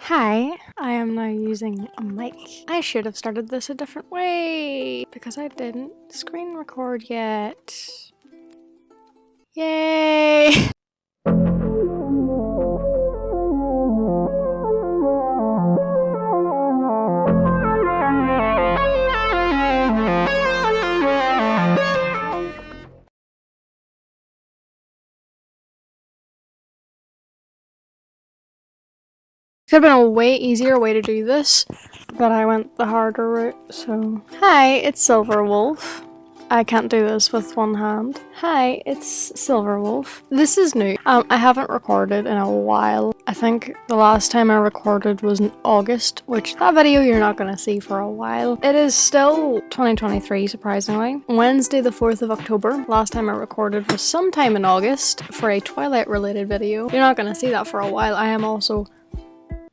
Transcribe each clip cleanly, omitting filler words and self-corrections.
Hi, I am now using a mic. I should have started this a different way because I didn't screen record yet. Yay! Could have been a way easier way to do this, but I went the harder route, so... Hi, it's Silverwolf. I can't do this with one hand. Hi, it's Silverwolf. This is new. I haven't recorded in a while. I think the last time I recorded was in August, which that video you're not gonna see for a while. It is still 2023, surprisingly. Wednesday the 4th of October. Last time I recorded was sometime in August for a Twilight related video. You're not gonna see that for a while. I am also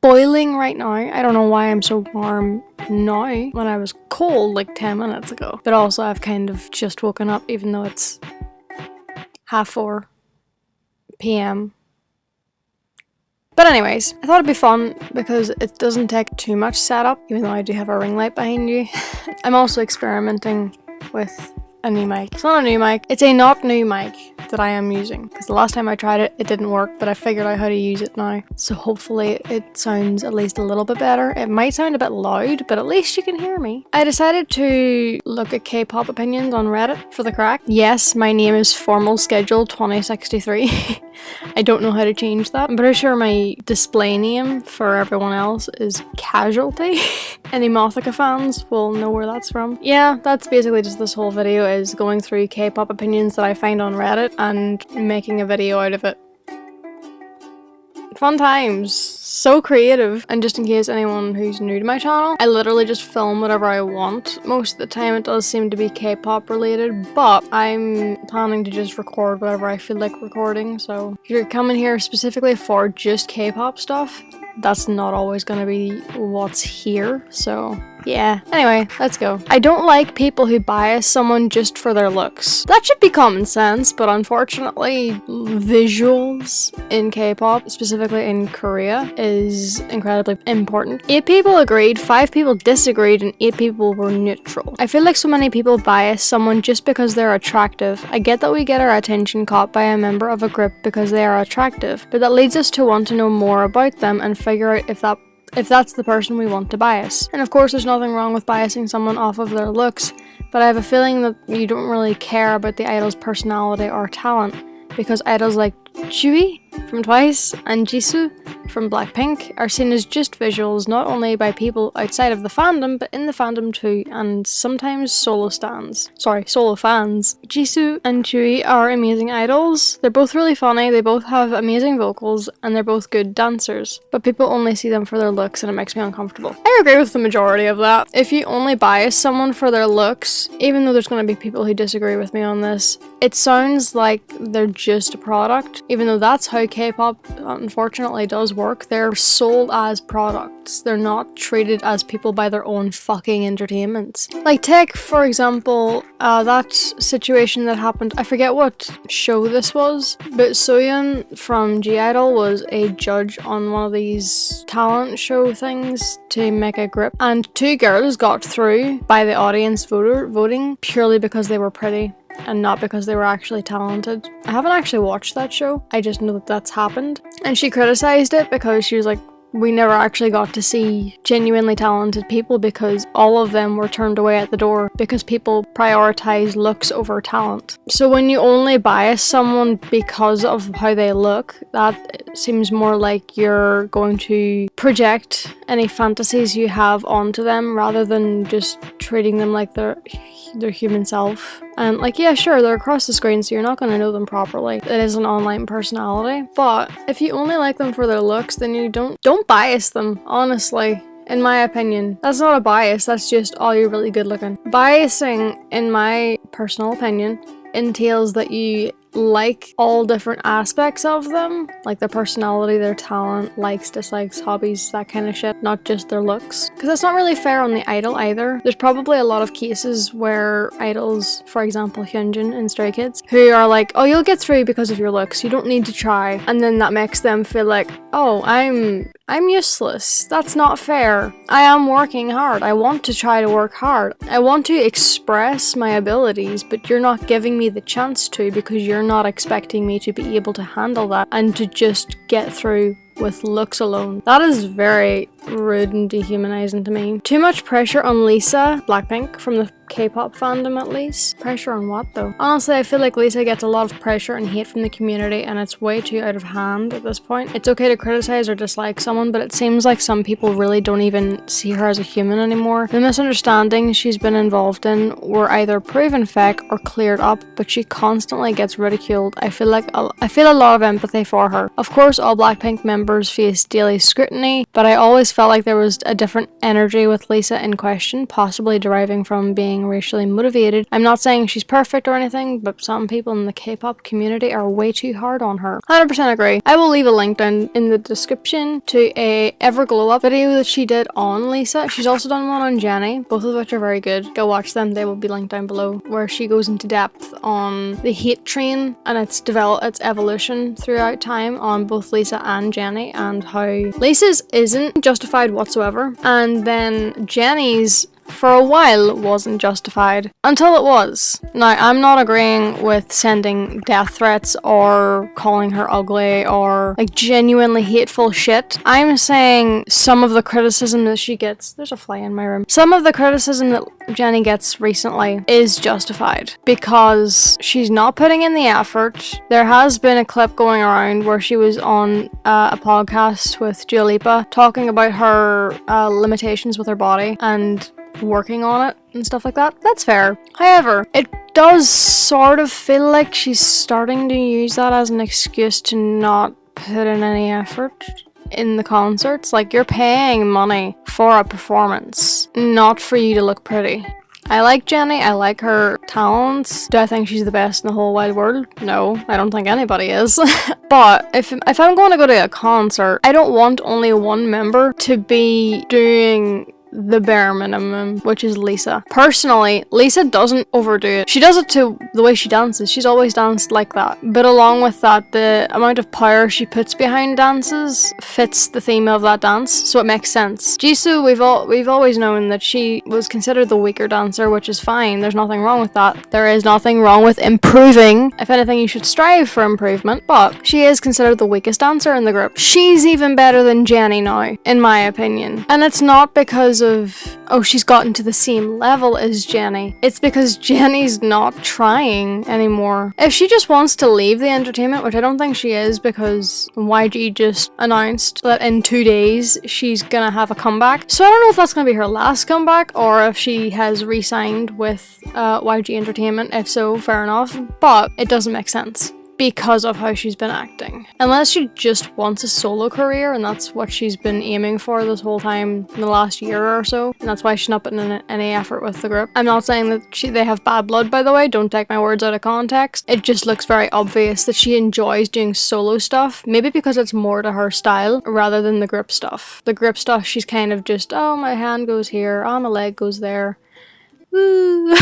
boiling right now. I don't know why I'm so warm now when I was cold like 10 minutes ago. But also I've kind of just woken up even though it's 4:30 p.m. But anyways, I thought it'd be fun because it doesn't take too much setup, even though I do have a ring light behind you. I'm also experimenting with a new mic. It's not a new mic, it's a not new mic that I am using. Because the last time I tried it, it didn't work, but I figured out how to use it now. So hopefully it sounds at least a little bit better. It might sound a bit loud, but at least you can hear me. I decided to look at K-pop opinions on Reddit for the crack. Yes, my name is Formal Schedule 2063. I don't know how to change that. I'm pretty sure my display name for everyone else is Casualty. Any Mothika fans will know where that's from. Yeah, that's basically just this whole video is going through K-pop opinions that I find on Reddit and making a video out of it. Fun times. So creative. And just in case anyone who's new to my channel, I literally just film whatever I want. Most of the time it does seem to be K-pop related, but I'm planning to just record whatever I feel like recording, so if you're coming here specifically for just K-pop stuff, that's not always gonna be what's here, so yeah. Anyway, let's go. I don't like people who bias someone just for their looks. That should be common sense, but unfortunately, visuals in K-pop, specifically in Korea, is incredibly important. 8 people agreed, 5 people disagreed, and 8 people were neutral. I feel like so many people bias someone just because they're attractive. I get that we get our attention caught by a member of a group because they are attractive, but that leads us to want to know more about them and figure out if that's the person we want to bias. And of course there's nothing wrong with biasing someone off of their looks, but I have a feeling that you don't really care about the idol's personality or talent, because idols like Chewie from Twice and Jisoo from Blackpink are seen as just visuals, not only by people outside of the fandom, but in the fandom too, and sometimes solo fans. Jisoo and Chewie are amazing idols. They're both really funny, they both have amazing vocals, and they're both good dancers. But people only see them for their looks and it makes me uncomfortable. I agree with the majority of that. If you only bias someone for their looks, even though there's going to be people who disagree with me on this, it sounds like they're just a product, even though that's how K-pop unfortunately does work. They're sold as products. They're not treated as people by their own fucking entertainments. Like take, for example, that situation that happened, I forget what show this was, but Soyeon from G-Idol was a judge on one of these talent show things to make a group, and 2 girls got through by the audience voting purely because they were pretty and not because they were actually talented. I haven't actually watched that show, I just know that that's happened. And she criticized it because she was like, we never actually got to see genuinely talented people because all of them were turned away at the door because people prioritize looks over talent. So when you only bias someone because of how they look, that seems more like you're going to project any fantasies you have onto them rather than just treating them like their human self. And like, yeah, sure, they're across the screen, so you're not going to know them properly. It is an online personality. But if you only like them for their looks, then you don't bias them, honestly. In my opinion. That's not a bias, that's just, oh, you're really good looking. Biasing, in my personal opinion, entails that you like all different aspects of them, like their personality, their talent, likes, dislikes, hobbies, that kind of shit, not just their looks. Because it's not really fair on the idol either. There's probably a lot of cases where idols, for example Hyunjin in Stray Kids, who are like, oh, you'll get through because of your looks, you don't need to try, and then that makes them feel like, oh, I'm useless. That's not fair. I am working hard. I want to try to work hard. I want to express my abilities, but you're not giving me the chance to because you're not expecting me to be able to handle that and to just get through with looks alone. That is very rude and dehumanizing to me. Too much pressure on Lisa, Blackpink, from the K-pop fandom at least. Pressure on what though? Honestly, I feel like Lisa gets a lot of pressure and hate from the community and it's way too out of hand at this point. It's okay to criticize or dislike someone, but it seems like some people really don't even see her as a human anymore. The misunderstandings she's been involved in were either proven fake or cleared up, but she constantly gets ridiculed. I feel a lot of empathy for her. Of course, all Blackpink members face daily scrutiny, but I always felt like there was a different energy with Lisa in question, possibly deriving from being racially motivated. I'm not saying she's perfect or anything, but some people in the K-pop community are way too hard on her. 100% agree. I will leave a link down in the description to a Ever Glow Up video that she did on Lisa. She's also done one on Jennie, both of which are very good. Go watch them, they will be linked down below, where she goes into depth on the hate train and its evolution throughout time on both Lisa and Jennie, and how Lisa's isn't justified whatsoever, and then Jennie's for a while wasn't justified until it was. Now, I'm not agreeing with sending death threats or calling her ugly or like genuinely hateful shit. I'm saying some of the criticism that she gets, there's a fly in my room, some of the criticism that Jennie gets recently is justified because she's not putting in the effort. There has been a clip going around where she was on a podcast with Dua Lipa talking about her limitations with her body and working on it and stuff like that. That's fair. However, it does sort of feel like she's starting to use that as an excuse to not put in any effort in the concerts. Like, you're paying money for a performance, not for you to look pretty. I like Jennie, I like her talents. Do I think she's the best in the whole wide world? No, I don't think anybody is. But if I'm going to go to a concert, I don't want only one member to be doing the bare minimum, which is Lisa. Personally, Lisa doesn't overdo it. She does it to the way she dances. She's always danced like that. But along with that, the amount of power she puts behind dances fits the theme of that dance, so it makes sense. Jisoo, we've always known that she was considered the weaker dancer, which is fine. There's nothing wrong with that. There is nothing wrong with improving. If anything, you should strive for improvement, but she is considered the weakest dancer in the group. She's even better than Jennie now, in my opinion. And it's not because of, oh, she's gotten to the same level as Jennie. It's because Jennie's not trying anymore. If she just wants to leave the entertainment, which I don't think she is, because YG just announced that in 2 days she's gonna have a comeback. So I don't know if that's gonna be her last comeback or if she has re-signed with YG Entertainment. If so, fair enough, but it doesn't make sense because of how she's been acting. Unless she just wants a solo career, and that's what she's been aiming for this whole time in the last year or so, and that's why she's not putting in any effort with the group. I'm not saying that they have bad blood, by the way, don't take my words out of context. It just looks very obvious that she enjoys doing solo stuff, maybe because it's more to her style rather than the group stuff. The group stuff, she's kind of just, oh, my hand goes here, oh, my leg goes there. Woo.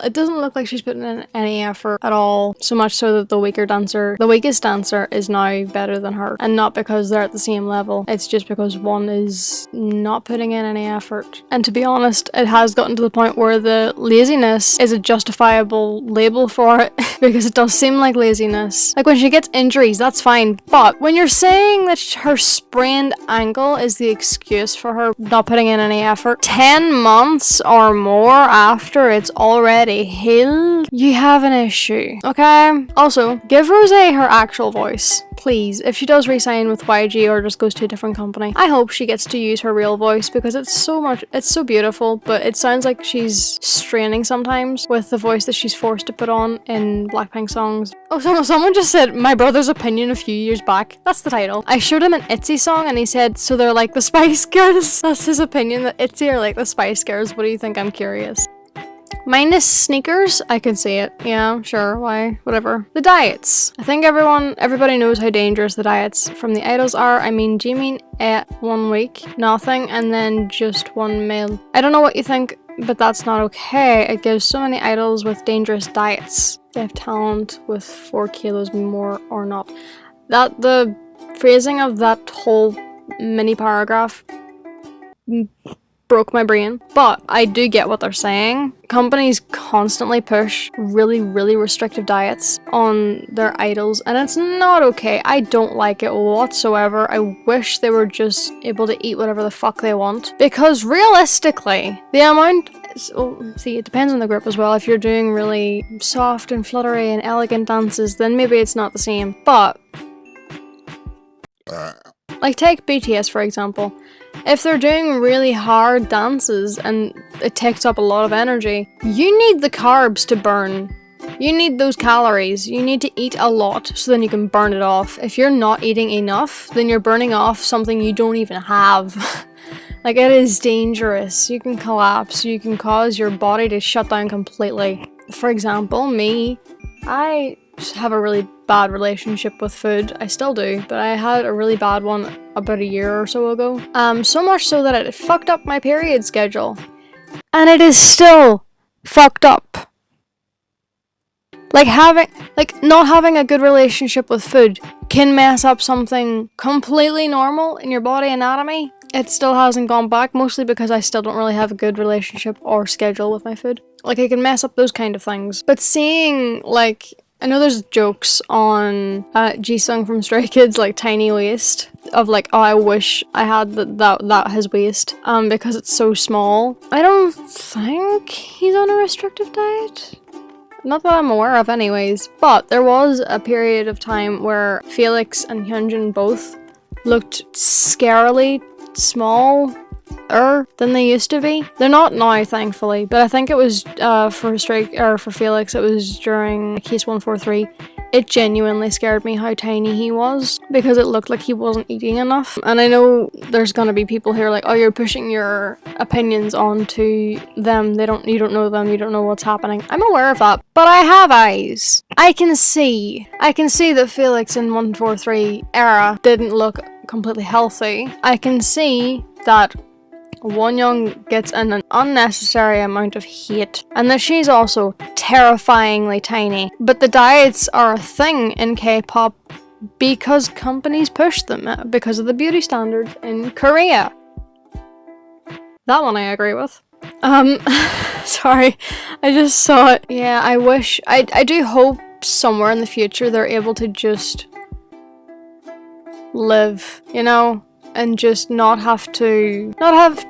It doesn't look like she's putting in any effort at all, so much so that the weakest dancer is now better than her, and not because they're at the same level, it's just because one is not putting in any effort. And to be honest, it has gotten to the point where the laziness is a justifiable label for it because it does seem like laziness. Like when she gets injuries, that's fine, but when you're saying that her sprained ankle is the excuse for her not putting in any effort 10 months or more after it's already healed, you have an issue, okay? Also, give Rosé her actual voice, please. If she does resign with YG or just goes to a different company, I hope she gets to use her real voice because it's so beautiful, but it sounds like she's straining sometimes with the voice that she's forced to put on in Blackpink songs. Oh, someone just said, my brother's opinion a few years back. That's the title. I showed him an ITZY song and he said, so they're like the Spice Girls. That's his opinion, that ITZY are like the Spice Girls. What do you think? I'm curious. Minus sneakers, I can see it. Yeah, sure, why, whatever. The diets. I think everybody knows how dangerous the diets from the idols are. I mean, Jimin ate 1 week, nothing, and then just 1 meal. I don't know what you think, but that's not okay. It gives so many idols with dangerous diets. They have talent with 4 kilos more or not. The phrasing of that whole mini paragraph broke my brain, but I do get what they're saying. Companies constantly push really restrictive diets on their idols, and it's not okay. I don't like it whatsoever. I wish they were just able to eat whatever the fuck they want, because realistically, the amount see, it depends on the group as well. If you're doing really soft and fluttery and elegant dances, then maybe it's not the same, but like take BTS for example. If they're doing really hard dances and it takes up a lot of energy, you need the carbs to burn. You need those calories. You need to eat a lot so then you can burn it off. If you're not eating enough, then you're burning off something you don't even have. Like, it is dangerous. You can collapse. You can cause your body to shut down completely. For example, me, I have a really bad relationship with food. I still do, but I had a really bad one about a year or so ago. So much so that it fucked up my period schedule. And it is still fucked up. Like not having a good relationship with food can mess up something completely normal in your body anatomy. It still hasn't gone back, mostly because I still don't really have a good relationship or schedule with my food. Like, it can mess up those kind of things. But seeing, like, I know there's jokes on Jisung from Stray Kids, like, tiny waist, of like, oh, I wish I had that his waist, because it's so small. I don't think he's on a restrictive diet. Not that I'm aware of anyways, but there was a period of time where Felix and Hyunjin both looked scarily smaller than they used to be. They're not now, thankfully, but I think it was for Felix, it was during Case 143. It genuinely scared me how tiny he was, because it looked like he wasn't eating enough. And I know there's gonna be people here like, oh, you're pushing your opinions onto them. You don't know them, you don't know what's happening. I'm aware of that, but I have eyes. I can see that Felix in 143 era didn't look completely healthy. I can see that Wonyoung gets an unnecessary amount of hate, and that she's also terrifyingly tiny. But the diets are a thing in K-pop because companies push them, because of the beauty standards in Korea. That one I agree with. Sorry, I just saw it. Yeah, I do hope somewhere in the future they're able to just live, you know? And just not have to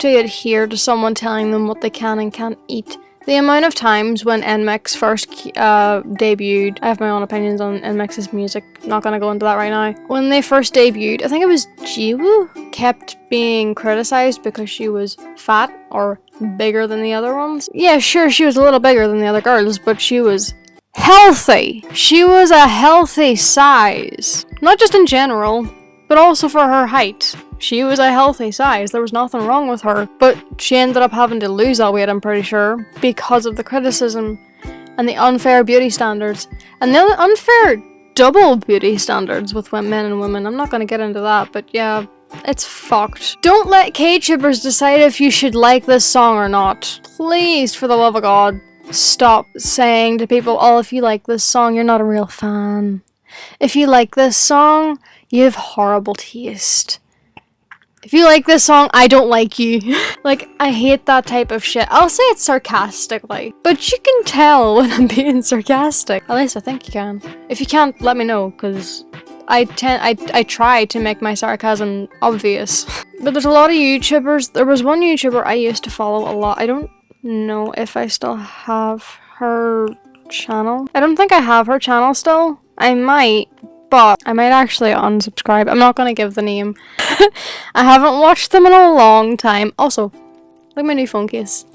adhere to someone telling them what they can and can't eat. The amount of times when NMIXX first debuted, I have my own opinions on NMIXX's music, not gonna go into that right now. When they first debuted, I think it was Jiwoo, kept being criticized because she was fat or bigger than the other ones. Yeah, sure, she was a little bigger than the other girls, but she was healthy. She was a healthy size. Not just in general, but also for her height. She was a healthy size, there was nothing wrong with her, but she ended up having to lose that weight, I'm pretty sure, because of the criticism and the unfair beauty standards, and the unfair double beauty standards with men and women. I'm not going to get into that, but yeah, it's fucked. Don't let K-tubers decide if you should like this song or not. Please, for the love of God, stop saying to people, oh, if you like this song, you're not a real fan. If you like this song, you have horrible taste. If you like this song, I don't like you. Like, I hate that type of shit. I'll say it sarcastically, but you can tell when I'm being sarcastic. At least I think you can. If you can't, let me know, because I try to make my sarcasm obvious. But there's a lot of YouTubers. There was one YouTuber I used to follow a lot. I don't know if I still have her channel. I don't think I have her channel still. I might. But I might actually unsubscribe. I'm not gonna give the name. I haven't watched them in a long time. Also, look at my new phone case.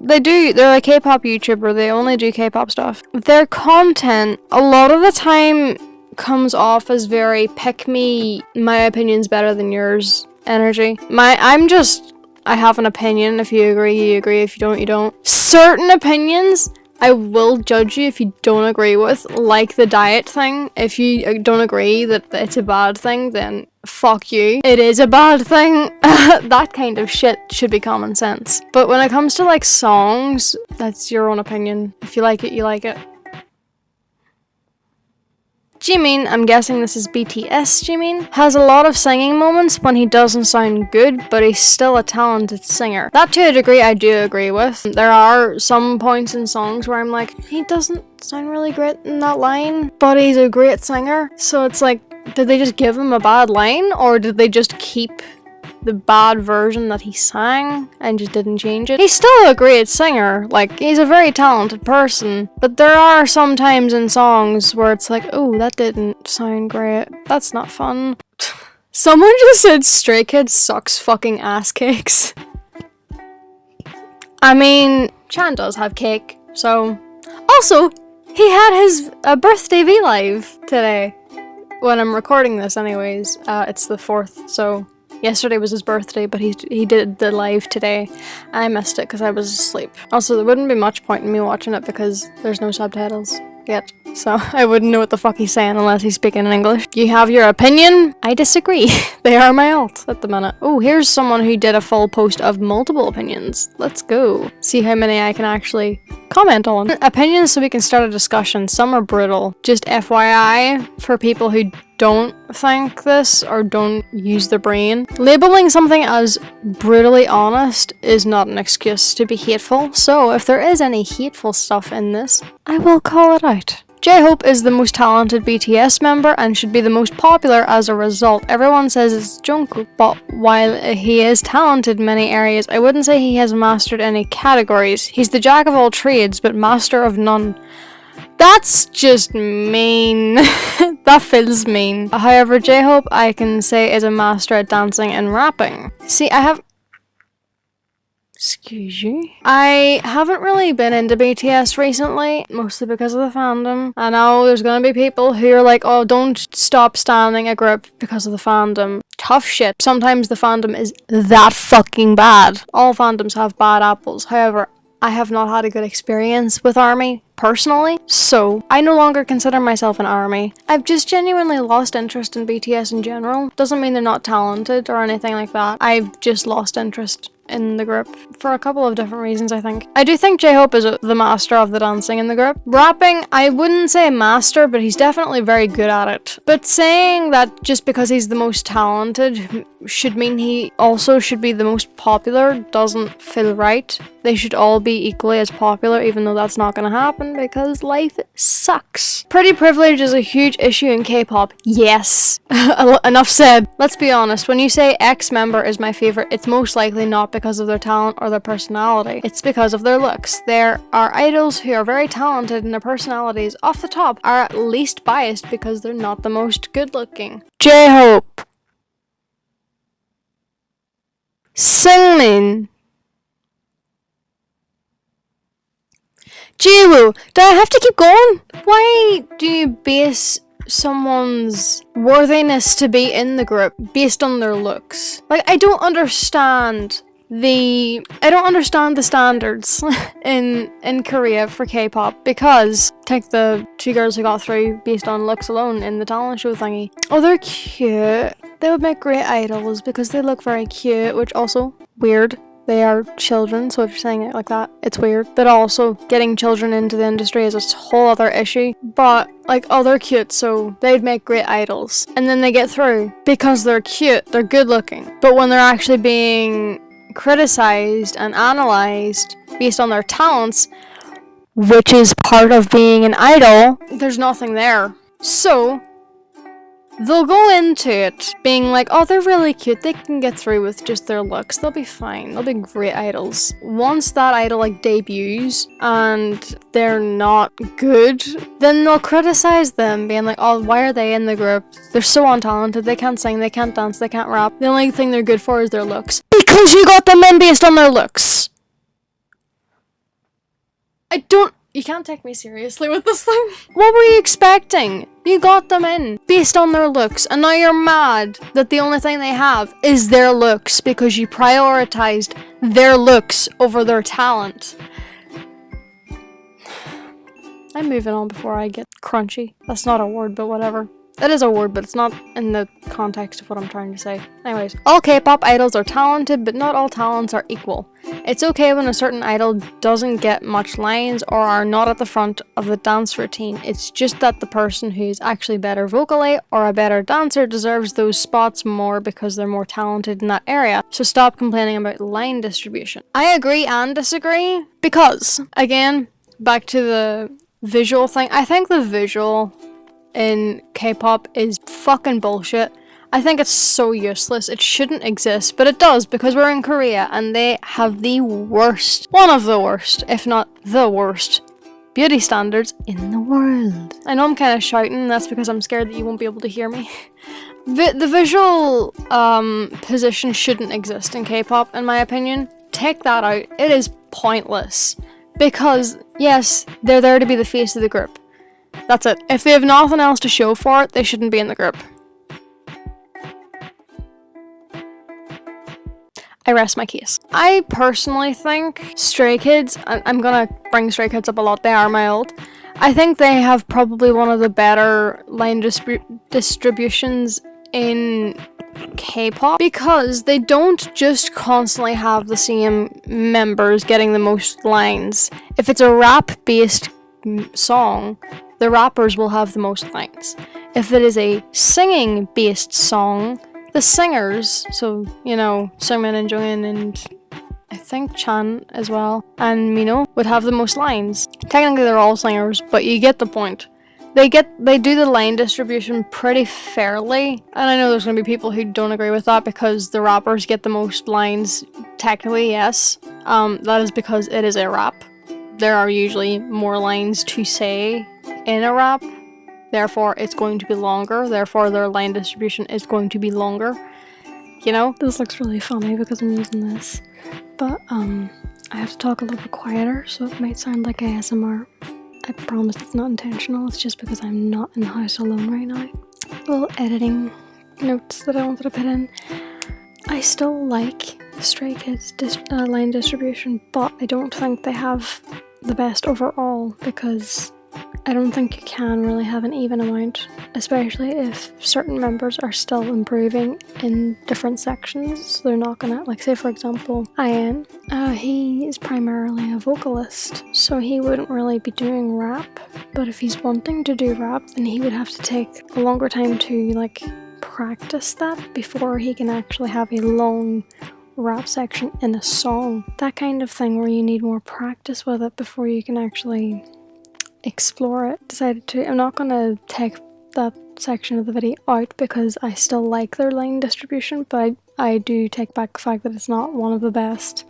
They're a K-pop YouTuber. They only do K-pop stuff. Their content, a lot of the time, comes off as very pick-me, my opinion's better than yours energy. I have an opinion. If you agree, you agree. If you don't, you don't. certain opinions I will judge you if you don't agree with, like the diet thing. If you don't agree that it's a bad thing, then fuck you. It is a bad thing. That kind of shit should be common sense. But when it comes to like songs, that's your own opinion. If you like it, you like it. Jimin, I'm guessing this is BTS Jimin, has a lot of singing moments when he doesn't sound good, but he's still a talented singer. That to a degree I do agree with. There are some points in songs where I'm like, he doesn't sound really great in that line, but he's a great singer. So it's like, did they just give him a bad line, or did they just keep the bad version that he sang and just didn't change it? He's still a great singer, like he's a very talented person, but there are some times in songs where it's like, oh, that didn't sound great, that's not fun. Someone just said Stray Kids sucks fucking ass cakes. I mean, Chan does have cake, so. Also, he had his birthday V-Live today. When I'm recording this anyways, it's the 4th, so yesterday was his birthday, but he did the live today. I missed it because I was asleep. Also, there wouldn't be much point in me watching it because there's no subtitles yet, so I wouldn't know what the fuck he's saying unless he's speaking in English. You have your opinion? I disagree. They are my alt at the minute. Oh, here's someone who did a full post of multiple opinions. Let's go. See how many I can actually comment on. Opinions so we can start a discussion. Some are brutal. Just FYI for people who don't think this or don't use their brain. Labeling something as brutally honest is not an excuse to be hateful, so if there is any hateful stuff in this, I will call it out. J-Hope is the most talented BTS member and should be the most popular as a result. Everyone says it's Jungkook, but while he is talented in many areas, I wouldn't say he has mastered any categories. He's the jack of all trades, but master of none. That's just mean. That feels mean. However, J-Hope, I can say, is a master at dancing and rapping. See, Excuse you? I haven't really been into BTS recently, mostly because of the fandom. I know there's gonna be people who are like, oh, don't stop standing a group because of the fandom. Tough shit. Sometimes the fandom is that fucking bad. All fandoms have bad apples. However, I have not had a good experience with ARMY, personally, so I no longer consider myself an ARMY. I've just genuinely lost interest in BTS in general. Doesn't mean they're not talented or anything like that. I've just lost interest in the group for a couple of different reasons, I think. I do think J-Hope is the master of the dancing in the group. Rapping, I wouldn't say master, but he's definitely very good at it. But saying that just because he's the most talented should mean he also should be the most popular doesn't feel right. They should all be equally as popular, even though that's not gonna happen because life sucks. Pretty privilege is a huge issue in K-pop. Yes. Enough said. Let's be honest, when you say X member is my favorite, it's most likely not because of their talent or their personality. It's because of their looks. There are idols who are very talented and their personalities off the top are at least biased because they're not the most good looking. J-Hope. Singmin. Jiwoo, do I have to keep going? Why do you base someone's worthiness to be in the group based on their looks? Like, I don't understand the standards in Korea for K-pop, because take the 2 girls who got through based on looks alone in the talent show thingy. Oh, they're cute. They would make great idols because they look very cute, which also weird. They are children, so if you're saying it like that, it's weird. But also, getting children into the industry is a whole other issue. But, like, oh, they're cute, so they'd make great idols. And then they get through because they're cute, they're good looking. But when they're actually being criticized and analyzed based on their talents, which is part of being an idol, there's nothing there. So they'll go into it being like, oh, they're really cute, they can get through with just their looks, they'll be fine, they'll be great idols. Once that idol like debuts and they're not good, then they'll criticize them, being like, oh, why are they in the group? They're so untalented, they can't sing, they can't dance, they can't rap. The only thing they're good for is their looks. Because you got them in based on their looks. You can't take me seriously with this thing. What were you expecting? You got them in based on their looks, and now you're mad that the only thing they have is their looks because you prioritized their looks over their talent. I'm moving on before I get crunchy. That's not a word, but whatever. It is a word, but it's not in the context of what I'm trying to say. Anyways, all K-pop idols are talented, but not all talents are equal. It's okay when a certain idol doesn't get much lines or are not at the front of the dance routine. It's just that the person who's actually better vocally or a better dancer deserves those spots more because they're more talented in that area. So stop complaining about line distribution. I agree and disagree because, again, back to the visual thing. I think the visual in K-pop is fucking bullshit. I think it's so useless. It shouldn't exist, but it does because we're in Korea and they have the worst, one of the worst, if not the worst, beauty standards in the world. I know I'm kind of shouting, that's because I'm scared that you won't be able to hear me. The visual position shouldn't exist in K-pop, in my opinion. Take that out. It is pointless. Because, yes, they're there to be the face of the group. That's it. If they have nothing else to show for it, they shouldn't be in the group. I rest my case. I personally think Stray Kids, I'm gonna bring Stray Kids up a lot, they are my old. I think they have probably one of the better line distributions in K-pop because they don't just constantly have the same members getting the most lines. If it's a rap-based song, the rappers will have the most lines. If it is a singing-based song, the singers, so, you know, Seungmin and Jongin and I think Chan as well, and Mino, would have the most lines. Technically they're all singers, but you get the point. They do the line distribution pretty fairly, and I know there's going to be people who don't agree with that because the rappers get the most lines. Technically, yes. That is because it is a rap. There are usually more lines to say in a rap, therefore it's going to be longer, therefore their line distribution is going to be longer. You know? This looks really funny because I'm using this, but I have to talk a little bit quieter, so it might sound like ASMR. I promise it's not intentional, it's just because I'm not in the house alone right now. Little editing notes that I wanted to put in. I still like Stray Kids line distribution, but I don't think they have the best overall because I don't think you can really have an even amount, especially if certain members are still improving in different sections. So they're not gonna, like, say for example, Ian, he is primarily a vocalist, so he wouldn't really be doing rap, but if he's wanting to do rap, then he would have to take a longer time to, like, practice that before he can actually have a long rap section in a song. That kind of thing where you need more practice with it before you can actually explore it. I'm not gonna take that section of the video out because I still like their line distribution, but I do take back the fact that it's not one of the best.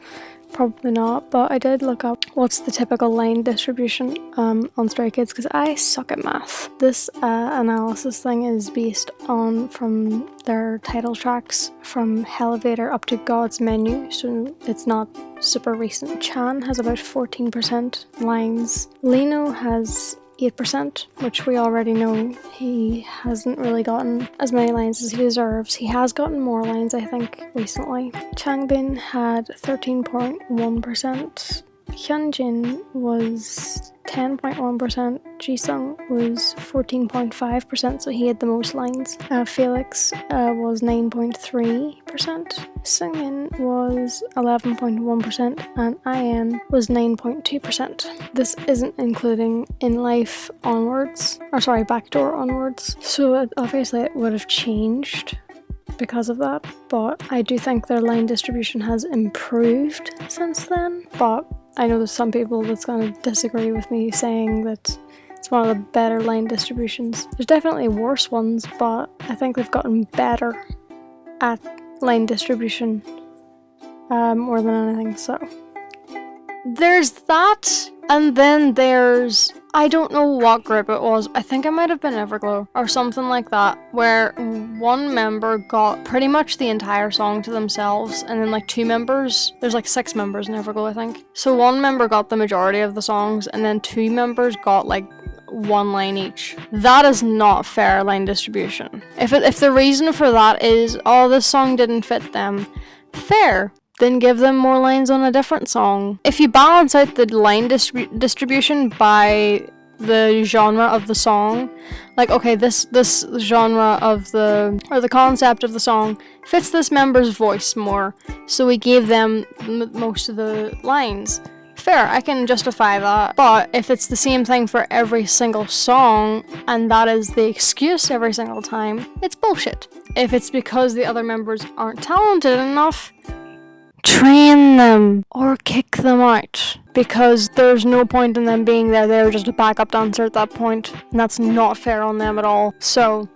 Probably not, but I did look up what's the typical line distribution on Stray Kids because I suck at math. This analysis thing is based on from their title tracks from Elevator up to God's Menu, so it's not super recent. Chan has about 14% lines. Lino has 8%, which we already know he hasn't really gotten as many lines as he deserves. He has gotten more lines, I think, recently. Changbin had 13.1%. Hyunjin was 10.1%. Jisung was 14.5%, so he had the most lines. Felix was 9.3%. Seungmin was 11.1%, and IN was 9.2%. This isn't including In Life onwards, Backdoor onwards, so obviously it would have changed because of that, but I do think their line distribution has improved since then. But I know there's some people that's going to disagree with me saying that it's one of the better line distributions. There's definitely worse ones, but I think they've gotten better at line distribution more than anything. So there's that, and then there's, I don't know what group it was, I think it might have been Everglow or something like that, where one member got pretty much the entire song to themselves, and then like two members, there's like 6 members in Everglow I think, so one member got the majority of the songs and then 2 members got like 1 line each. That is not fair line distribution. If the reason for that is, oh, this song didn't fit them, fair, then give them more lines on a different song. If you balance out the line distribution by the genre of the song. Like, okay, this genre of the concept of the song fits this member's voice more, so we gave them most of the lines. Fair, I can justify that. But if it's the same thing for every single song, and that is the excuse every single time, it's bullshit. If it's because the other members aren't talented enough, train them or kick them out, because there's no point in them being there. They're just a backup dancer at that point, and that's not fair on them at all. So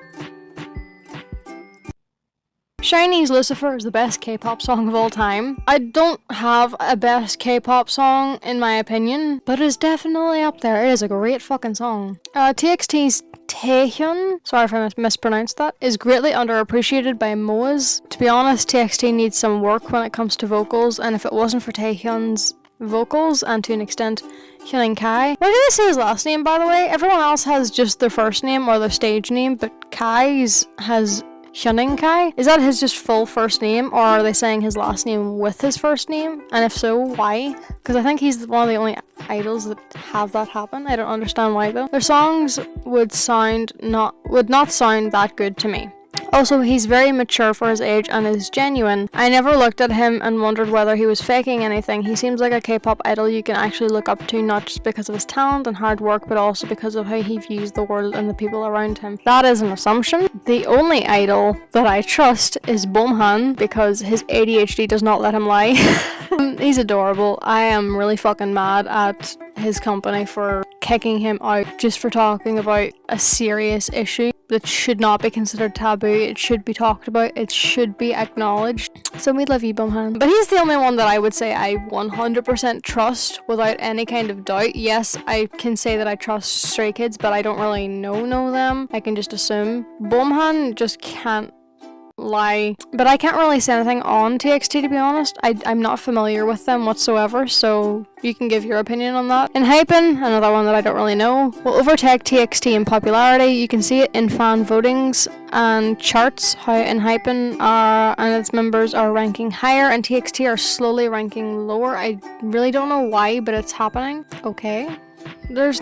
SHINee's Lucifer is the best K-pop song of all time. I don't have a best K-pop song in my opinion, but it's definitely up there. It is a great fucking song. TXT's Taehyun, sorry if I mispronounced that, is greatly underappreciated by MOAs. To be honest, TXT needs some work when it comes to vocals, and if it wasn't for Taehyun's vocals, and to an extent Hyun Kai. Why did I say his last name, by the way? Everyone else has just their first name or their stage name, but Kai's has Hyun Kai. Is that his just full first name, or are they saying his last name with his first name? And if so, why? Because I think he's one of the only idols that have that happen. I don't understand why though. Their songs would not sound that good to me. Also, he's very mature for his age and is genuine. I never looked at him and wondered whether he was faking anything. He seems like a K-pop idol you can actually look up to, not just because of his talent and hard work, but also because of how he views the world and the people around him. That is an assumption. The only idol that I trust is Bomhan, because his ADHD does not let him lie. He's adorable. I am really fucking mad at his company for kicking him out just for talking about a serious issue that should not be considered taboo. It should be talked about. It should be acknowledged. So we love you, Bomhan. But he's the only one that I would say I 100% trust without any kind of doubt. Yes, I can say that I trust Stray Kids, but I don't really know them. I can just assume. Bomhan just can't lie. But I can't really say anything on TXT, to be honest. I'm not familiar with them whatsoever, so you can give your opinion on that. Enhypen, another one that I don't really know, will overtake TXT in popularity. You can see it in fan votings and charts, how Enhypen and its members are ranking higher and TXT are slowly ranking lower. I really don't know why, but it's happening. Okay. There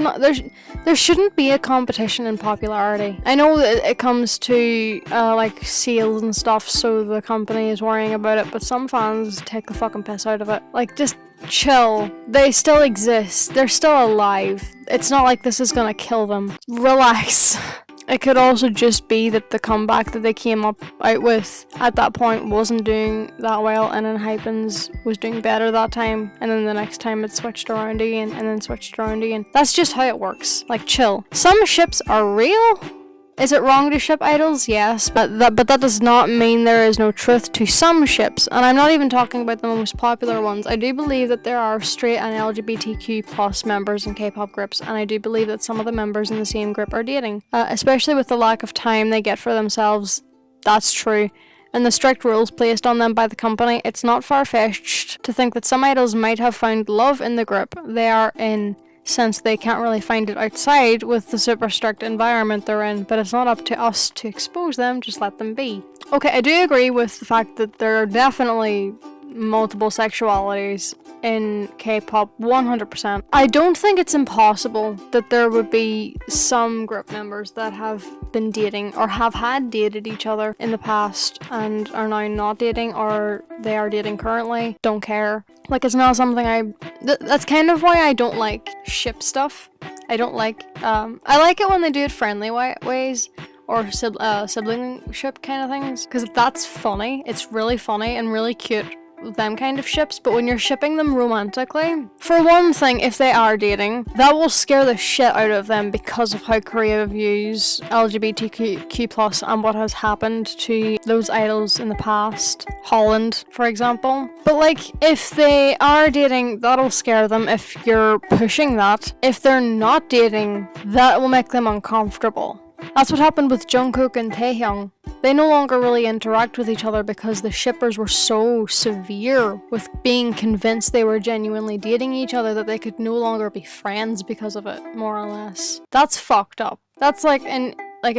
shouldn't be a competition in popularity. I know that it comes to like sales and stuff, so the company is worrying about it, but some fans take the fucking piss out of it. Like, just chill. They still exist. They're still alive. It's not like this is gonna kill them. Relax. It could also just be that the comeback that they came out with at that point wasn't doing that well, and Enhypen's was doing better that time, and then the next time it switched around again, and then switched around again. That's just how it works. Like, chill. Some ships are real. Is it wrong to ship idols? Yes, but that does not mean there is no truth to some ships, and I'm not even talking about the most popular ones. I do believe that there are straight and LGBTQ plus members in K-pop groups, and I do believe that some of the members in the same group are dating, especially with the lack of time they get for themselves. That's true. And the strict rules placed on them by the company, it's not far-fetched to think that some idols might have found love in the group they are in, since they can't really find it outside with the super strict environment they're in, but it's not up to us to expose them, just let them be. Okay, I do agree with the fact that there are definitely multiple sexualities in K-pop, 100%. I don't think it's impossible that there would be some group members that have been dating or have had dated each other in the past and are now not dating, or they are dating currently, don't care. Like, it's not something that's kind of why I don't like ship stuff. I don't like, I like it when they do it friendly ways, or sibling ship kind of things, because that's funny. It's really funny and really cute, them kind of ships. But when you're shipping them romantically, for one thing, if they are dating, that will scare the shit out of them because of how Korea views LGBTQ+ and what has happened to those idols in the past. Holland, for example. But like, if they are dating, that'll scare them if you're pushing that. If they're not dating, that will make them uncomfortable. That's what happened with Jungkook and Taehyung. They no longer really interact with each other because the shippers were so severe with being convinced they were genuinely dating each other that they could no longer be friends because of it, more or less. That's fucked up. That's like, and like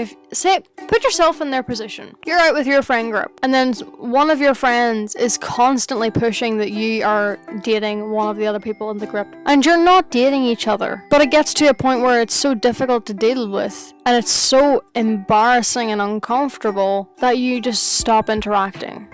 put yourself in their position. You're out with your friend group, and then one of your friends is constantly pushing that you are dating one of the other people in the group, and you're not dating each other. But it gets to a point where it's so difficult to deal with, and it's so embarrassing and uncomfortable that you just stop interacting.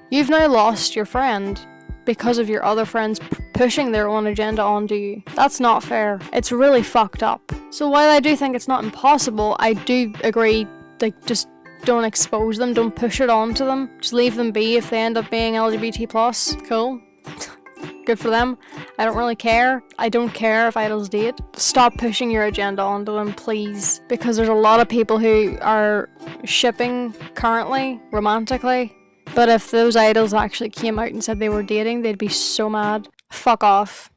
You've now lost your friend because of your other friends pushing their own agenda onto you. That's not fair. It's really fucked up. So while I do think it's not impossible, I do agree, like, just don't expose them, don't push it onto them. Just leave them be if they end up being LGBT+. Cool. Good for them. I don't really care. I don't care if idols date. Stop pushing your agenda onto them, please. Because there's a lot of people who are shipping currently, romantically. But if those idols actually came out and said they were dating, they'd be so mad. Fuck off.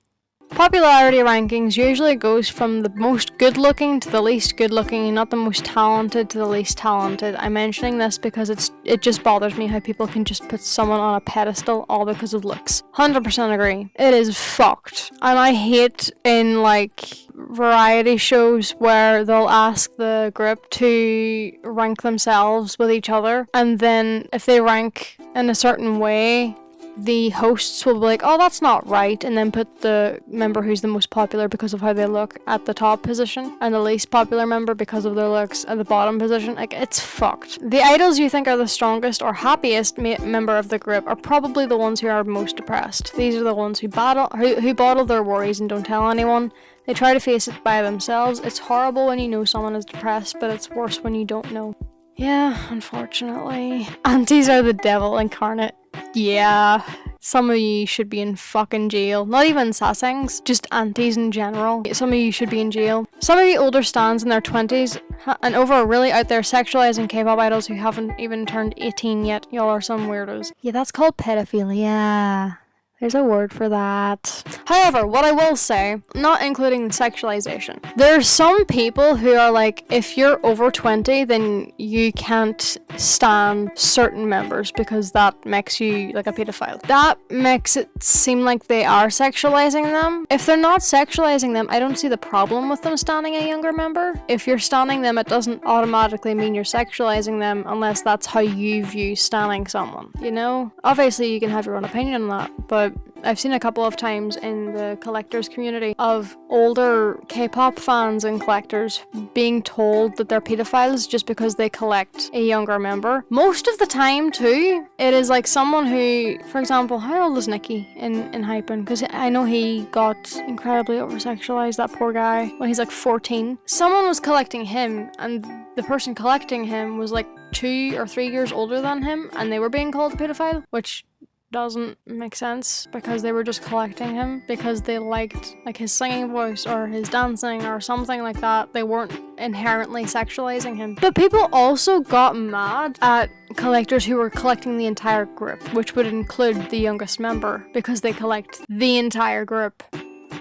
Popularity rankings usually goes from the most good looking to the least good looking, not the most talented to the least talented. I'm mentioning this because it just bothers me how people can just put someone on a pedestal all because of looks. 100% agree. It is fucked. And I hate in like variety shows where they'll ask the group to rank themselves with each other, and then if they rank in a certain way, the hosts will be like, oh, that's not right, and then put the member who's the most popular because of how they look at the top position, and the least popular member because of their looks at the bottom position. Like, it's fucked. The idols you think are the strongest or happiest member of the group are probably the ones who are most depressed. These are the ones who bottle their worries and don't tell anyone. They try to face it by themselves. It's horrible when you know someone is depressed, but it's worse when you don't know. Yeah, unfortunately. Aunties are the devil incarnate. Yeah. Some of you should be in fucking jail. Not even sasaengs, just aunties in general. Some of you should be in jail. Some of you older stans in their 20s and over are really out there sexualizing K-pop idols who haven't even turned 18 yet. Y'all are some weirdos. Yeah, that's called pedophilia. There's a word for that. However, what I will say, not including the sexualization, there are some people who are like, if you're over 20, then you can't stan certain members because that makes you like a pedophile. That makes it seem like they are sexualizing them. If they're not sexualizing them, I don't see the problem with them standing a younger member. If you're standing them, it doesn't automatically mean you're sexualizing them unless that's how you view standing someone, you know? Obviously, you can have your own opinion on that, but I've seen a couple of times in the collectors community of older K-pop fans and collectors being told that they're pedophiles just because they collect a younger member. Most of the time too, it is like someone who, for example, how old is Nicki in Hypen? Because I know he got incredibly over-sexualized, that poor guy, when he's like 14. Someone was collecting him, and the person collecting him was like 2 or 3 years older than him, and they were being called a pedophile, which doesn't make sense because they were just collecting him because they liked like his singing voice or his dancing or something like that. They weren't inherently sexualizing him. But people also got mad at collectors who were collecting the entire group, which would include the youngest member, because they collect the entire group.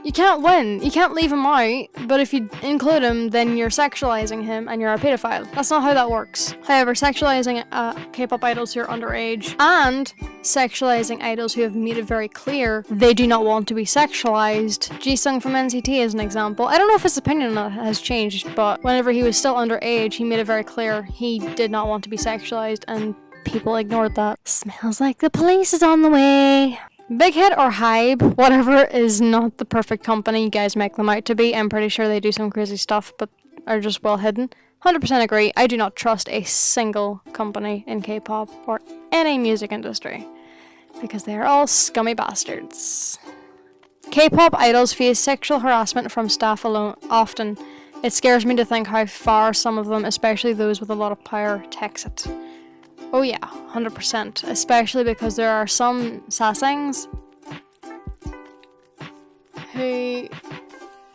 You can't win. You can't leave him out, but if you include him, then you're sexualizing him and you're a pedophile. That's not how that works. However, sexualizing K-pop idols who are underage and sexualizing idols who have made it very clear they do not want to be sexualized. Jisung from NCT is an example. I don't know if his opinion on it has changed, but whenever he was still underage, he made it very clear he did not want to be sexualized, and people ignored that. Smells like the police is on the way. Big Hit or Hybe, whatever, is not the perfect company you guys make them out to be. I'm pretty sure they do some crazy stuff, but are just well hidden. 100% agree. I do not trust a single company in K-pop or any music industry, because they are all scummy bastards. K-pop idols face sexual harassment from staff alone often. It scares me to think how far some of them, especially those with a lot of power, takes it. Oh yeah, 100%, especially because there are some sasaengs who,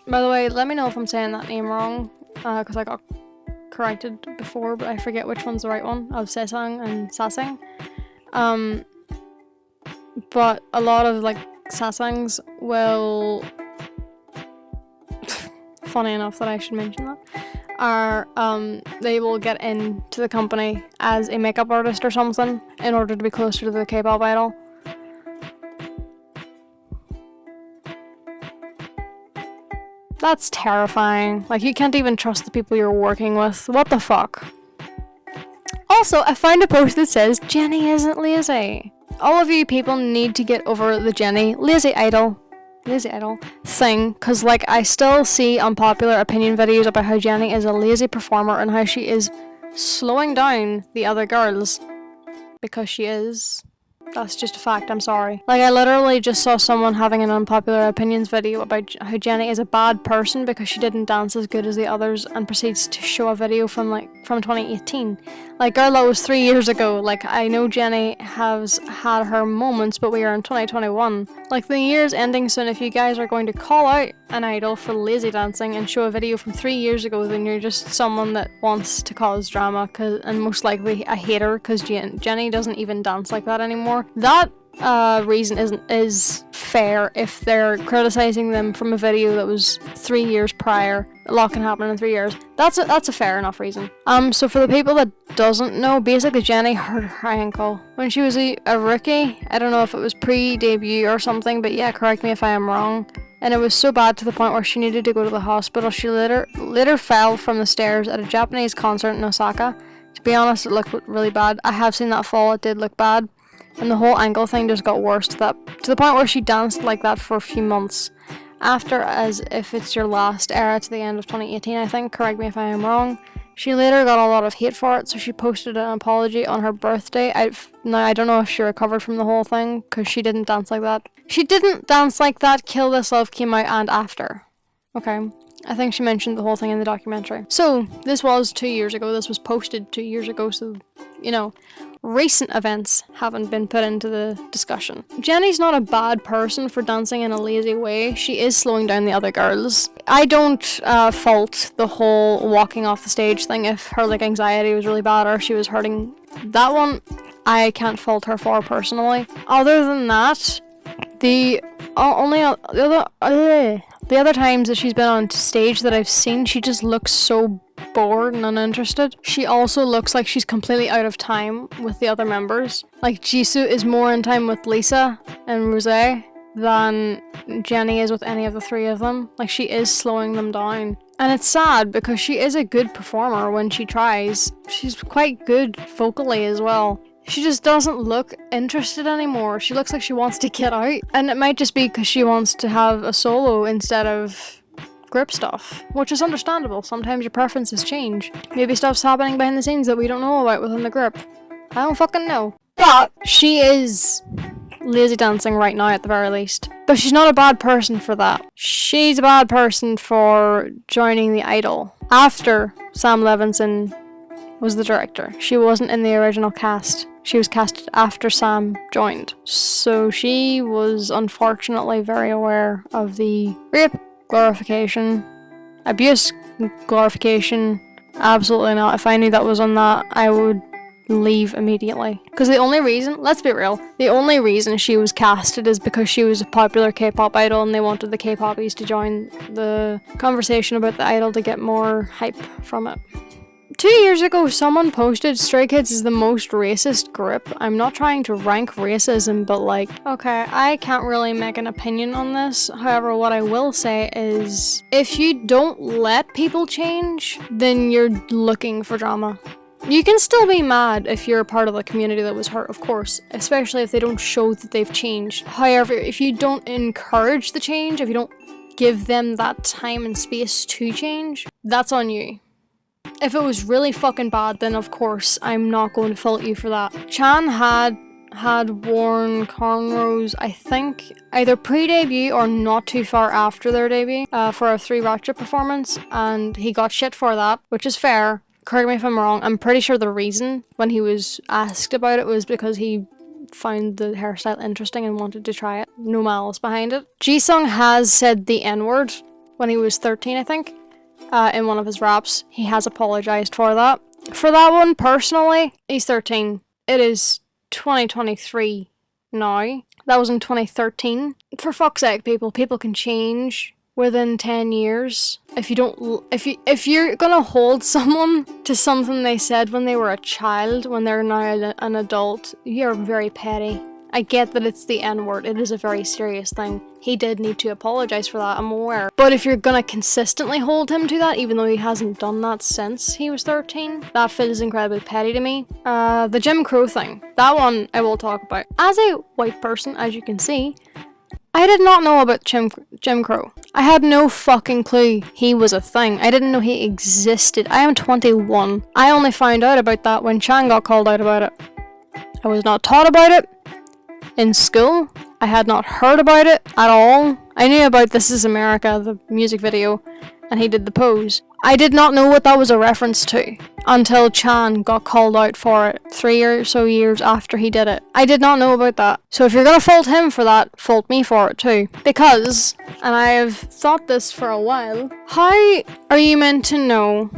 by the way, let me know if I'm saying that name wrong, because I got corrected before, but I forget which one's the right one, of sesang and sasaeng. But a lot of like sasaengs will, funny enough that I should mention that, are they will get into the company as a makeup artist or something in order to be closer to the K-pop idol. That's terrifying. Like, you can't even trust the people you're working with. What the fuck? Also, I found a post that says, Jenny isn't lazy. All of you people need to get over the Jenny lazy idol thing, because like I still see unpopular opinion videos about how Jenny is a lazy performer and how she is slowing down the other girls, because she is. That's just a fact, I'm sorry. Like, I literally just saw someone having an unpopular opinions video about how Jenny is a bad person because she didn't dance as good as the others, and proceeds to show a video from 2018. Like, girl, that was 3 years ago. Like, I know Jenny has had her moments, but we are in 2021. Like, the year's ending soon. If you guys are going to call out an idol for lazy dancing and show a video from 3 years ago, then you're just someone that wants to cause drama, and most likely a hater, because Jenny doesn't even dance like that anymore. That reason is fair if they're criticizing them from a video that was 3 years prior. A lot can happen in 3 years. That's a fair enough reason. So for the people that doesn't know, basically Jenny hurt her ankle when she was a rookie. I don't know if it was pre-debut or something, but yeah, correct me if I am wrong. And it was so bad to the point where she needed to go to the hospital. She later fell from the stairs at a Japanese concert in Osaka. To be honest, it looked really bad. I have seen that fall. It did look bad. And the whole ankle thing just got worse to the point where she danced like that for a few months after, as if it's your last era to the end of 2018, I think. Correct me if I am wrong. She later got a lot of hate for it, so she posted an apology on her birthday. Now, I don't know if she recovered from the whole thing, because she didn't dance like that. She didn't dance like that. Kill This Love came out and after. Okay. I think she mentioned the whole thing in the documentary. So, this was 2 years ago. This was posted 2 years ago, so, you know, recent events haven't been put into the discussion. Jenny's not a bad person for dancing in a lazy way. She is slowing down the other girls. I don't fault the whole walking off the stage thing if her like anxiety was really bad or she was hurting. That one, I can't fault her for personally. Other than that, the other times that she's been on stage that I've seen, she just looks so bored and uninterested. She also looks like she's completely out of time with the other members. Like, Jisoo is more in time with Lisa and Rosé than Jenny is with any of the three of them. Like, she is slowing them down. And it's sad because she is a good performer when she tries. She's quite good vocally as well. She just doesn't look interested anymore. She looks like she wants to get out. And it might just be because she wants to have a solo instead of group stuff, which is understandable. Sometimes your preferences change. Maybe stuff's happening behind the scenes that we don't know about within the group. I don't fucking know. But she is lazy dancing right now at the very least. But she's not a bad person for that. She's a bad person for joining the idol after Sam Levinson was the director. She wasn't in the original cast. She was casted after Sam joined. So she was unfortunately very aware of the rape glorification, abuse glorification. Absolutely not. If I knew that was on that, I would leave immediately. Because the only reason, let's be real, the only reason she was casted is because she was a popular K-pop idol and they wanted the K-poppies to join the conversation about the idol to get more hype from it. 2 years ago, someone posted Stray Kids is the most racist group. I'm not trying to rank racism, but like, okay, I can't really make an opinion on this. However, what I will say is, if you don't let people change, then you're looking for drama. You can still be mad if you're a part of the community that was hurt, of course, especially if they don't show that they've changed. However, if you don't encourage the change, if you don't give them that time and space to change, that's on you. If it was really fucking bad, then of course I'm not going to fault you for that. Chan had worn cornrows, I think, either pre-debut or not too far after their debut for a 3 Ratchet performance, and he got shit for that, which is fair. Correct me if I'm wrong. I'm pretty sure the reason when he was asked about it was because he found the hairstyle interesting and wanted to try it. No malice behind it. Jisung has said the N-word when he was 13, I think. In one of his raps. He has apologized for that. For that one, personally, he's 13. It is 2023 now. That was in 2013. For fuck's sake, people can change within 10 years. If you're gonna hold someone to something they said when they were a child, when they're now an adult, you're very petty. I get that it's the N-word. It is a very serious thing. He did need to apologize for that, I'm aware. But if you're gonna consistently hold him to that, even though he hasn't done that since he was 13, that feels incredibly petty to me. The Jim Crow thing. That one I will talk about. As a white person, as you can see, I did not know about Jim Crow. I had no fucking clue he was a thing. I didn't know he existed. I am 21. I only found out about that when Chan got called out about it. I was not taught about it in school. I had not heard about it at all. I knew about This Is America, the music video, and he did the pose. I did not know what that was a reference to until Chan got called out for it 3 or so years after he did it. I did not know about that. So if you're gonna fault him for that, fault me for it too. Because, and I have thought this for a while, how are you meant to know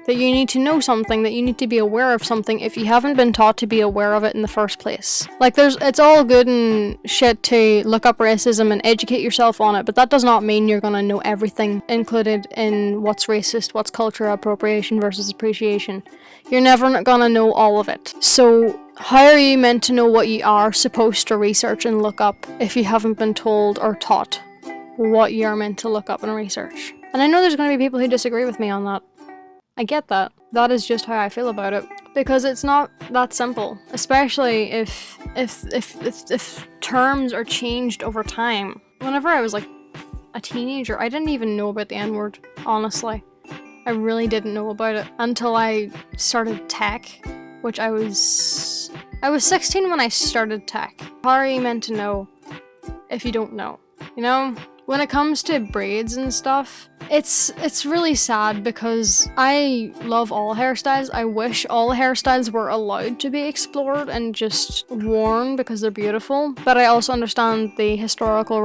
that you need to know something, that you need to be aware of something if you haven't been taught to be aware of it in the first place? Like, it's all good and shit to look up racism and educate yourself on it, but that does not mean you're gonna know everything included in what's racist, what's cultural appropriation versus appreciation. You're never gonna know all of it. So how are you meant to know what you are supposed to research and look up if you haven't been told or taught what you are meant to look up and research? And I know there's gonna be people who disagree with me on that. I get that. That is just how I feel about it. Because it's not that simple. Especially if terms are changed over time. Whenever I was like a teenager, I didn't even know about the N-word, honestly. I really didn't know about it until I started tech, which I was 16 when I started tech. How are you meant to know if you don't know? You know? When it comes to braids and stuff, it's really sad because I love all hairstyles. I wish all hairstyles were allowed to be explored and just worn because they're beautiful. But I also understand the historical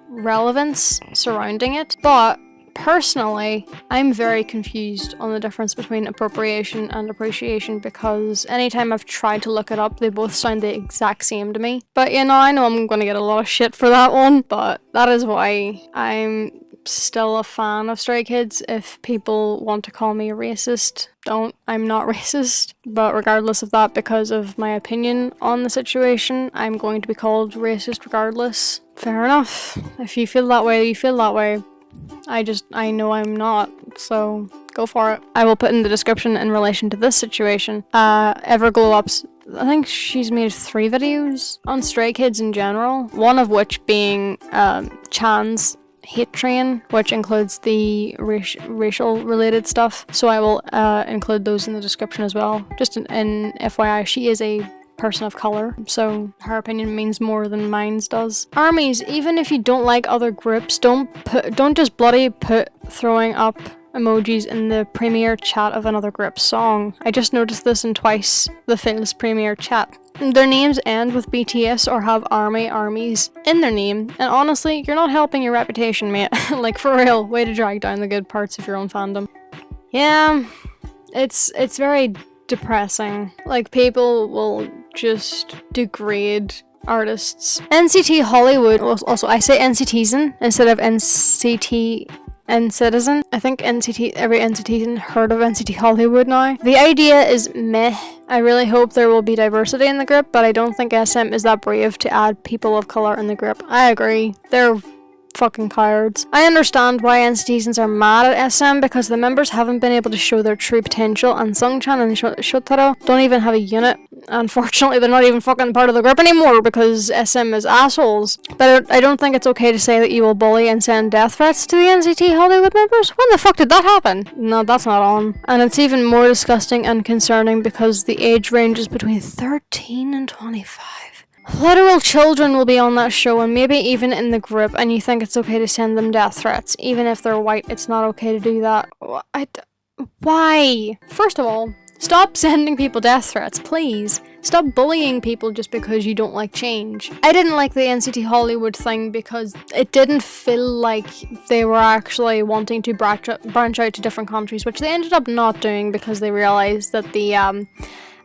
relevance surrounding it. But personally, I'm very confused on the difference between appropriation and appreciation because anytime I've tried to look it up, they both sound the exact same to me. But you know, I know I'm gonna get a lot of shit for that one, but that is why I'm still a fan of Stray Kids. If people want to call me a racist, don't. I'm not racist. But regardless of that, because of my opinion on the situation, I'm going to be called racist regardless. Fair enough. If you feel that way, you feel that way. I know I'm not, so go for it. I will put in the description in relation to this situation. Everglow Up's, I think she's made 3 videos on Stray Kids in general, one of which being Chan's hate train, which includes the racial related stuff, so I will include those in the description as well. Just in FYI, she is a person of color, so her opinion means more than mine's does. Armies, even if you don't like other groups, don't just bloody put throwing up emojis in the premiere chat of another group's song. I just noticed this in Twice the Famous premiere chat. Their names end with BTS or have armies in their name, and honestly, you're not helping your reputation, mate. Like, for real, way to drag down the good parts of your own fandom. Yeah, it's very depressing. Like, people will just degrade artists. NCT Hollywood, also I say NCTzen instead of NCT Citizen. I think every NCTzen heard of NCT Hollywood now. The idea is meh. I really hope there will be diversity in the group, but I don't think SM is that brave to add people of color in the group. I agree. They're fucking cowards. I understand why NCTzens are mad at SM because the members haven't been able to show their true potential, and Sungchan and Shotaro don't even have a unit. Unfortunately, they're not even fucking part of the group anymore because SM is assholes. But I don't think it's okay to say that you will bully and send death threats to the NCT Hollywood members. When the fuck did that happen? No, that's not on. And it's even more disgusting and concerning because the age range is between 13 and 25. Literal children will be on that show and maybe even in the group, and you think it's okay to send them death threats. Even if they're white, it's not okay to do that. Why? First of all, stop sending people death threats, please. Stop bullying people just because you don't like change. I didn't like the NCT Hollywood thing because it didn't feel like they were actually wanting to branch out to different countries, which they ended up not doing because they realized that the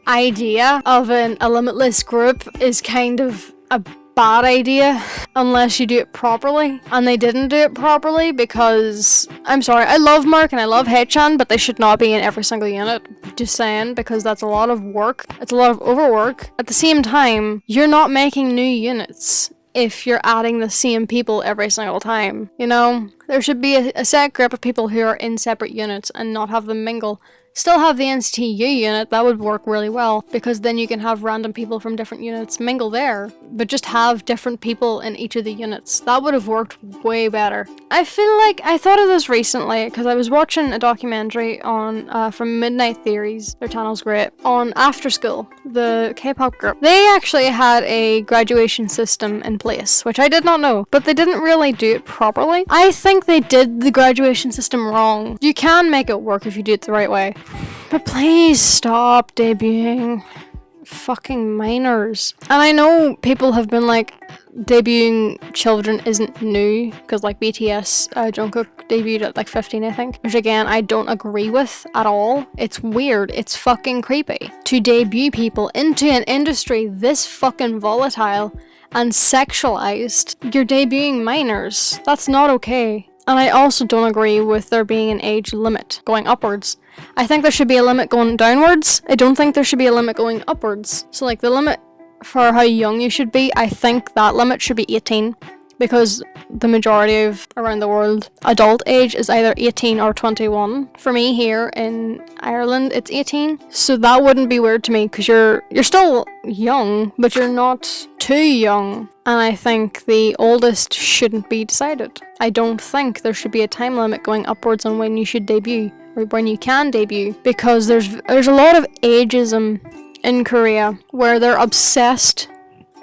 idea of a limitless group is kind of a bad idea unless you do it properly. And they didn't do it properly because, I'm sorry, I love Mark and I love Haechan, but they should not be in every single unit. Just saying, because that's a lot of work. It's a lot of overwork. At the same time, you're not making new units if you're adding the same people every single time, you know? There should be a set group of people who are in separate units and not have them mingle. Still have the NCTU unit, that would work really well, because then you can have random people from different units mingle there, but just have different people in each of the units. That would have worked way better. I feel like I thought of this recently, because I was watching a documentary on from Midnight Theories, their channel's great, on After School, the K-pop group. They actually had a graduation system in place, which I did not know, but they didn't really do it properly. I think they did the graduation system wrong. You can make it work if you do it the right way. But please stop debuting fucking minors. And I know people have been like, debuting children isn't new, because like BTS, Jungkook debuted at like 15, I think. Which again, I don't agree with at all. It's weird. It's fucking creepy to debut people into an industry this fucking volatile and sexualized. You're debuting minors. That's not okay. And I also don't agree with there being an age limit going upwards. I think there should be a limit going downwards. I don't think there should be a limit going upwards. So like the limit for how young you should be, I think that limit should be 18. Because the majority of around the world adult age is either 18 or 21. For me here in Ireland, it's 18. So that wouldn't be weird to me, because you're still young, but you're not too young. And I think the oldest shouldn't be decided. I don't think there should be a time limit going upwards on when you should debut, or when you can debut, because there's a lot of ageism in Korea where they're obsessed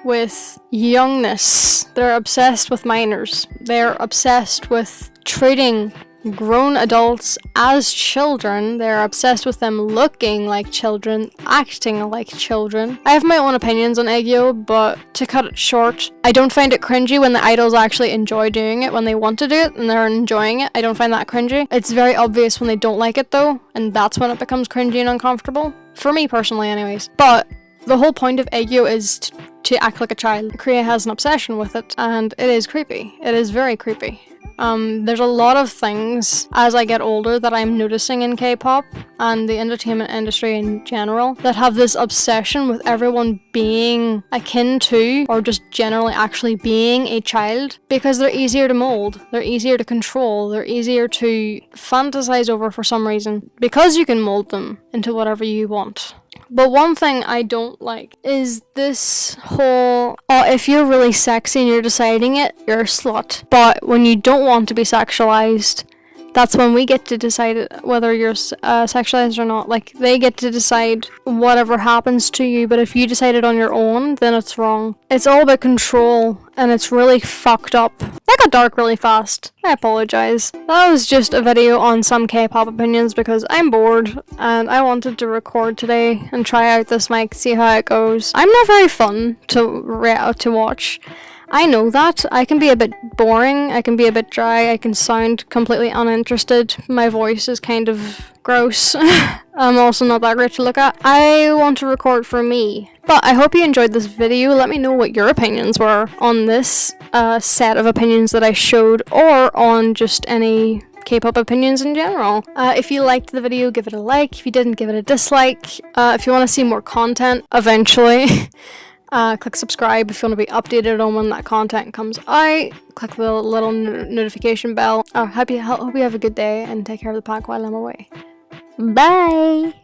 with youngness. They're obsessed with minors. They're obsessed with treating grown adults as children. They're obsessed with them looking like children, acting like children. I have my own opinions on Aegyo, but to cut it short, I don't find it cringy when the idols actually enjoy doing it, when they want to do it and they're enjoying it. I don't find that cringy. It's very obvious when they don't like it though, and that's when it becomes cringy and uncomfortable. For me personally anyways. But the whole point of Aegyo is to act like a child. Korea has an obsession with it, and it is creepy. It is very creepy. There's a lot of things as I get older that I'm noticing in K-pop and the entertainment industry in general that have this obsession with everyone being akin to, or just generally actually being a child, because they're easier to mold, they're easier to control, they're easier to fantasize over for some reason, because you can mold them into whatever you want. But one thing I don't like is this whole, oh, if you're really sexy and you're deciding it, you're a slut. But when you don't want to be sexualized, that's when we get to decide whether you're sexualized or not. Like, they get to decide whatever happens to you, but if you decide it on your own, then it's wrong. It's all about control, and it's really fucked up. That got dark really fast. I apologize. That was just a video on some K-pop opinions because I'm bored, and I wanted to record today and try out this mic, see how it goes. I'm not very fun to watch. I know that. I can be a bit boring, I can be a bit dry, I can sound completely uninterested, my voice is kind of gross. I'm also not that great to look at. I want to record for me. But I hope you enjoyed this video. Let me know what your opinions were on this set of opinions that I showed, or on just any K-pop opinions in general. If you liked the video, give it a like. If you didn't, give it a dislike. If you want to see more content eventually, click subscribe if you want to be updated on when that content comes out. Click the little notification bell. Hope you have a good day and take care of the pack while I'm away. Bye!